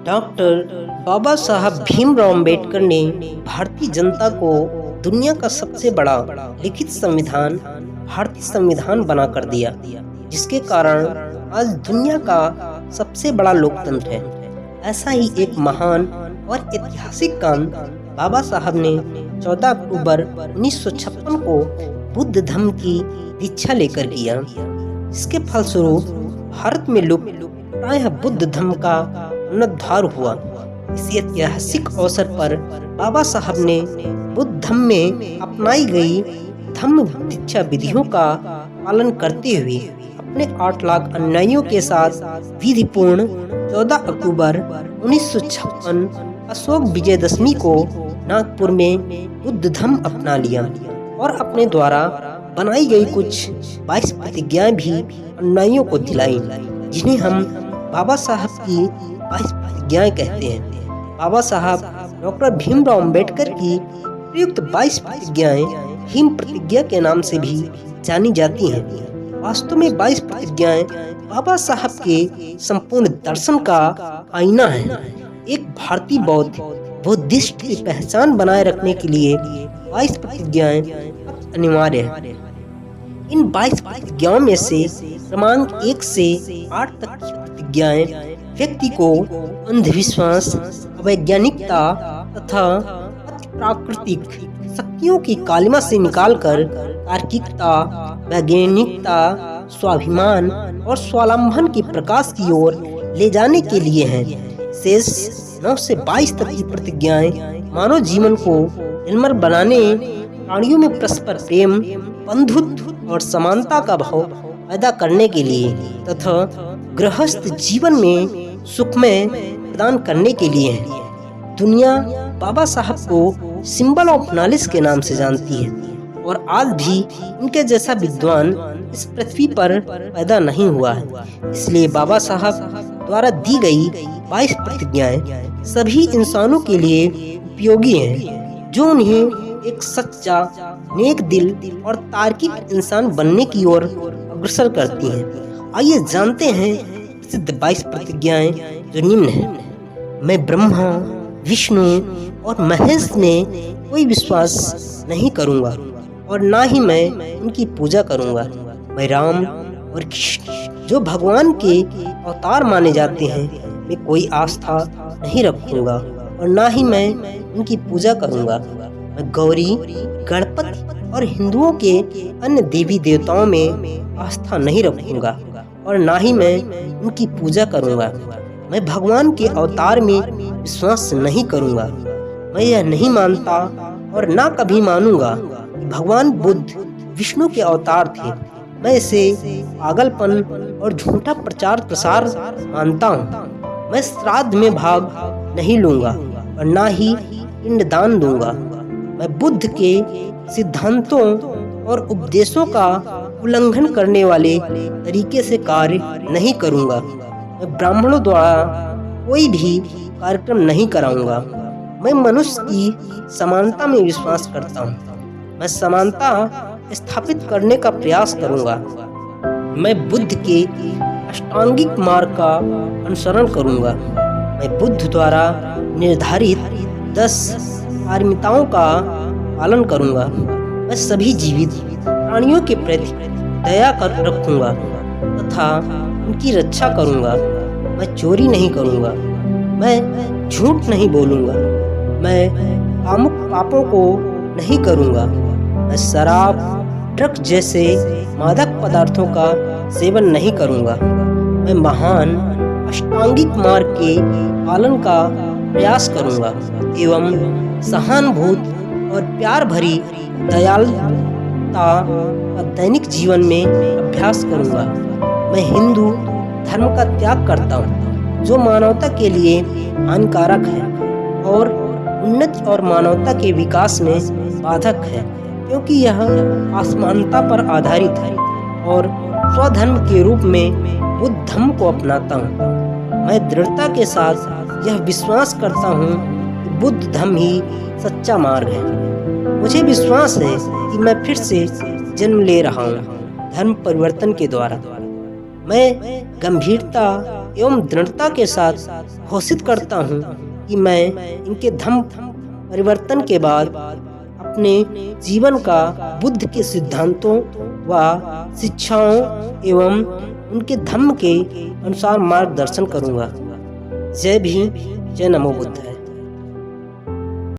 Doctor बाबा साहब भीमराव अम्बेडकर ने भारतीय जनता को दुनिया का सबसे बड़ा लिखित संविधान भारतीय संविधान बना कर दिया, जिसके कारण आज दुनिया का सबसे बड़ा लोकतंत्र है। ऐसा ही एक महान और ऐतिहासिक काम बाबा साहब ने 14 अक्टूबर 1956 को बुद्ध धर्म की दीक्षा लेकर किया। इसके फलस्वरूप भारत में लुप्त प्रायः बुद्ध धर्म का पुनरुद्धार हुआ। इस ऐतिहासिक अवसर पर बाबा साहब ने बुद्ध धर्म में अपनाई गई धम्म दीक्षा विधियों का पालन करते हुए अपने 8 लाख अनुयायियों के साथ विधिपूर्ण 14 अक्टूबर 1956 अशोक विजयदशमी को नागपुर में बुद्ध धर्म अपना लिया और अपने द्वारा बनाई गई कुछ 22 प्रतिज्ञाएं भी अनुयायियों को दिलाई, जिन्हें हम बाबा साहब की 22 प्रतिज्ञाएं कहते हैं। बाबा साहब डॉक्टर भीमराव अम्बेडकर की प्रयुक्त 22 प्रतिज्ञाएं भीम प्रतिज्ञा के नाम से भी जानी जाती हैं। वास्तव में 22 प्रतिज्ञाएं बाबा साहब के संपूर्ण दर्शन का आईना है। एक भारतीय बुद्धिस्ट की पहचान बनाए रखने के लिए 22 प्रतिज्ञाएं अनिवार्य है। इन 22 प्रतिज्ञाओं में से क्रमांक 1 से 8 तक की प्रतिज्ञाएं व्यक्ति को अंधविश्वास, अवैज्ञानिकता तथा प्राकृतिक शक्तियों की कालिमा से निकालकर तार्किकता, वैज्ञानिकता, स्वाभिमान और स्वावलंबन के प्रकाश की ओर ले जाने के लिए हैं। शेष 9 से 22 तक की प्रतिज्ञाएं मानव जीवन को निर्मल बनाने, प्राणियों में परस्पर प्रेम, बंधुत्व और समानता का भाव पैदा करने के लिए तथा गृहस्थ जीवन में सुखमय प्रदान करने के लिए है। दुनिया बाबा साहब को सिंबल ऑफ नॉलेज के नाम से जानती है और आज भी उनके जैसा विद्वान इस पृथ्वी पर पैदा नहीं हुआ है। इसलिए बाबा साहब द्वारा दी गई 22 प्रतिज्ञाएं सभी इंसानों के लिए उपयोगी हैं, जो उन्हें एक सच्चा, नेक दिल और तार्किक इंसान बनने की ओर अग्रसर करती हैं। आइए जानते हैं प्रसिद्ध 22 प्रतिज्ञाएं जो निम्न हैं। मैं ब्रह्मा, विष्णु और महेश में कोई विश्वास नहीं करूंगा और ना ही मैं उनकी पूजा करूंगा। मैं राम और कृष्ण जो भगवान के अवतार माने जाते हैं में कोई आस्था नहीं रखूंगा और ना ही मैं उनकी पूजा करूंगा। मैं गौरी, गणपति और हिंदुओं के अन्य देवी देवताओं में आस्था नहीं रखूंगा और ना ही मैं उनकी पूजा करूंगा। मैं भगवान के अवतार में विश्वास नहीं करूंगा। मैं यह नहीं मानता और ना कभी मानूंगा कि भगवान बुद्ध विष्णु के अवतार थे। मैं इसे पागलपन और झूठा प्रचार प्रसार मानता हूँ। मैं श्राद्ध में भाग नहीं लूंगा और ना ही पिंडदान दूंगा। मैं बुद्ध के सिद्धांतों और उपदेशों का उल्लंघन करने वाले तरीके से कार्य नहीं करूंगा। मैं ब्राह्मणों द्वारा कोई भी कार्यक्रम नहीं कराऊंगा। मैं मनुष्य की समानता में विश्वास करता हूँ। मैं समानता स्थापित करने का प्रयास करूंगा। मैं बुद्ध के अष्टांगिक मार्ग का अनुसरण करूंगा। मैं बुद्ध द्वारा निर्धारित 10 पारमिताओं का पालन करूंगा। मैं सभी जीवित प्राणियों के प्रति दया कर रखूंगा तथा उनकी रक्षा करूंगा। मैं चोरी नहीं करूंगा। मैं झूठ नहीं बोलूंगा। मैं कामुक पापों को नहीं करूंगा। मैं शराब, ड्रग्स जैसे मादक पदार्थों का सेवन नहीं करूंगा। मैं महान अष्टांगिक मार्ग के पालन का प्रयास करूंगा एवं सहानुभूति और प्यार भरी दयालुता का दैनिक जीवन में अभ्यास करूंगा। मैं हिंदू धर्म का त्याग करता हूँ, जो मानवता के लिए हानिकारक है और उन्नति और मानवता के विकास में बाधक है, क्योंकि यह असमानता पर आधारित है और स्वधर्म के रूप में बुद्ध धर्म को अपनाता हूँ। मैं दृढ़ता के साथ यह विश्वास करता हूँ कि बुद्ध धर्म ही सच्चा मार्ग है। मुझे विश्वास है कि मैं फिर से जन्म ले रहा हूँ धर्म परिवर्तन के द्वारा। मैं गंभीरता एवं दृढ़ता के साथ घोषित करता हूँ कि मैं इनके धम्म परिवर्तन के बाद अपने जीवन का बुद्ध के सिद्धांतों व शिक्षाओं एवं उनके धम्म के अनुसार मार्गदर्शन करूँगा। जय भीम, जय नमो बुद्धाय।